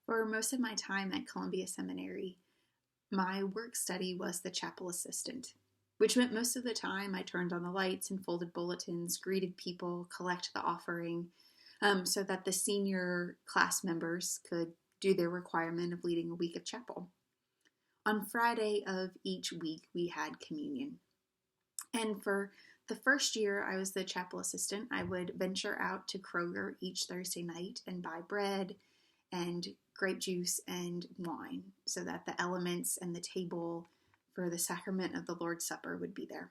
For most of my time at Columbia Seminary, my work study was the chapel assistant, which meant most of the time I turned on the lights and folded bulletins, greeted people, collect the offering, so that the senior class members could do their requirement of leading a week of chapel. On Friday of each week, we had communion. And for the first year I was the chapel assistant, I would venture out to Kroger each Thursday night and buy bread and grape juice and wine so that the elements and the table for the sacrament of the Lord's Supper would be there.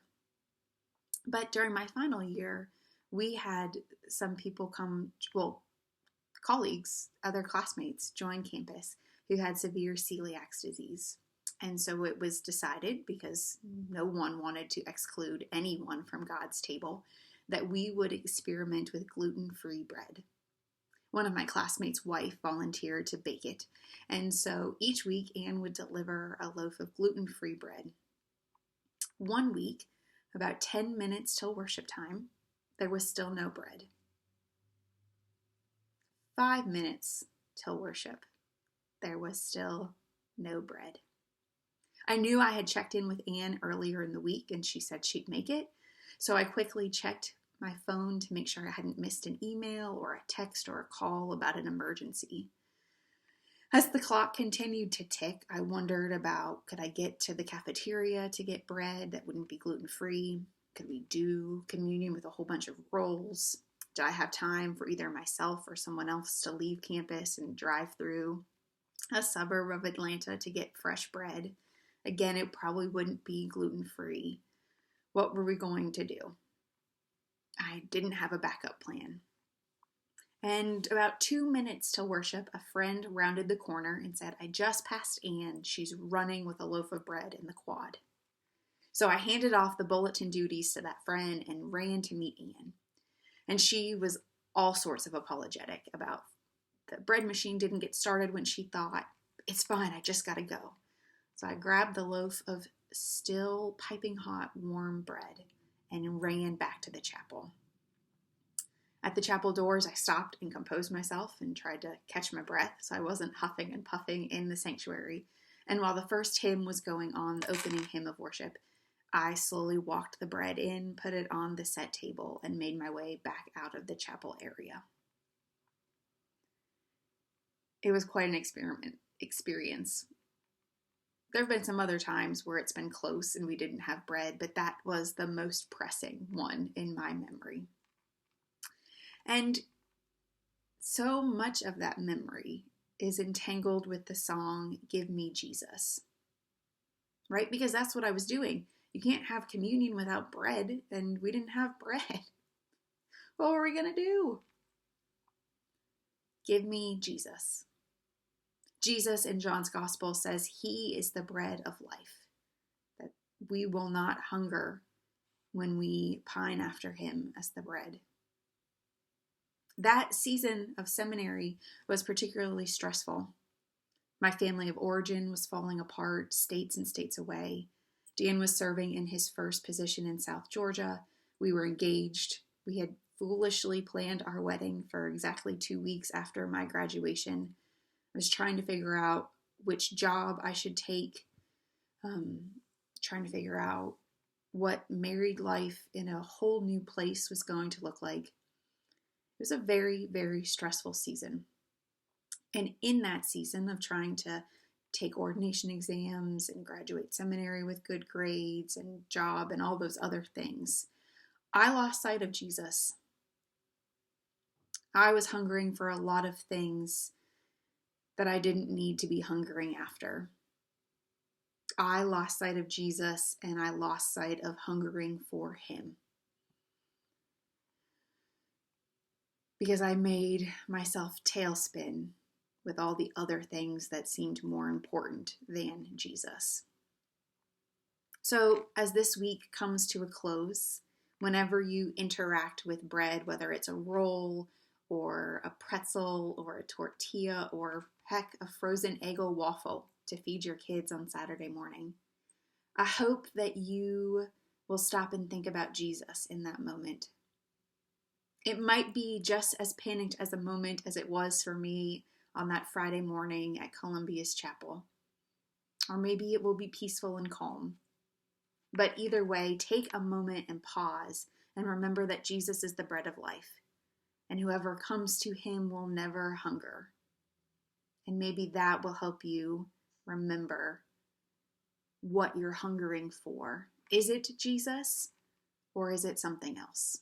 But during my final year, we had some people come, colleagues, other classmates, join campus who had severe celiac disease. And so it was decided, because no one wanted to exclude anyone from God's table, that we would experiment with gluten-free bread. One of my classmates' wife volunteered to bake it, and so each week Anne would deliver a loaf of gluten-free bread. One week, about 10 minutes till worship time, there was still no bread. 5 minutes till worship, there was still no bread. I knew I had checked in with Anne earlier in the week and she said she'd make it, so I quickly checked my phone to make sure I hadn't missed an email or a text or a call about an emergency. As the clock continued to tick, I wondered about, could I get to the cafeteria to get bread that wouldn't be gluten-free? Could we do communion with a whole bunch of rolls? Did I have time for either myself or someone else to leave campus and drive through a suburb of Atlanta to get fresh bread? Again, it probably wouldn't be gluten-free. What were we going to do? I didn't have a backup plan. And about 2 minutes till worship, a friend rounded the corner and said, "I just passed Anne. She's running with a loaf of bread in the quad." So I handed off the bulletin duties to that friend and ran to meet Anne. And she was all sorts of apologetic about the bread machine didn't get started when she thought, "It's fine, I just gotta go." So I grabbed the loaf of still piping hot warm bread and ran back to the chapel. At the chapel doors, I stopped and composed myself and tried to catch my breath so I wasn't huffing and puffing in the sanctuary. And while the first hymn was going on, the opening hymn of worship, I slowly walked the bread in, put it on the set table, and made my way back out of the chapel area. It was quite an experience. There have been some other times where it's been close and we didn't have bread, but that was the most pressing one in my memory. And so much of that memory is entangled with the song, "Give Me Jesus," right? Because that's what I was doing. You can't have communion without bread, and we didn't have bread. What were we going to do? Give me Jesus. Jesus in John's Gospel says he is the bread of life, that we will not hunger when we pine after him as the bread. That season of seminary was particularly stressful. My family of origin was falling apart, states and states away. Dan was serving in his first position in South Georgia. We were engaged. We had foolishly planned our wedding for exactly 2 weeks after my graduation. I was trying to figure out which job I should take, trying to figure out what married life in a whole new place was going to look like. It was a very, very stressful season. And in that season of trying to take ordination exams and graduate seminary with good grades and job and all those other things, I lost sight of Jesus. I was hungering for a lot of things that I didn't need to be hungering after. I lost sight of Jesus and I lost sight of hungering for him. Because I made myself tailspin with all the other things that seemed more important than Jesus. So as this week comes to a close, whenever you interact with bread, whether it's a roll or a pretzel or a tortilla or heck, a frozen Eggo waffle to feed your kids on Saturday morning, I hope that you will stop and think about Jesus in that moment. It might be just as panicked as a moment as it was for me on that Friday morning at Columbia's Chapel. Or maybe it will be peaceful and calm. But either way, take a moment and pause and remember that Jesus is the bread of life, and whoever comes to him will never hunger. And maybe that will help you remember what you're hungering for. Is it Jesus or is it something else?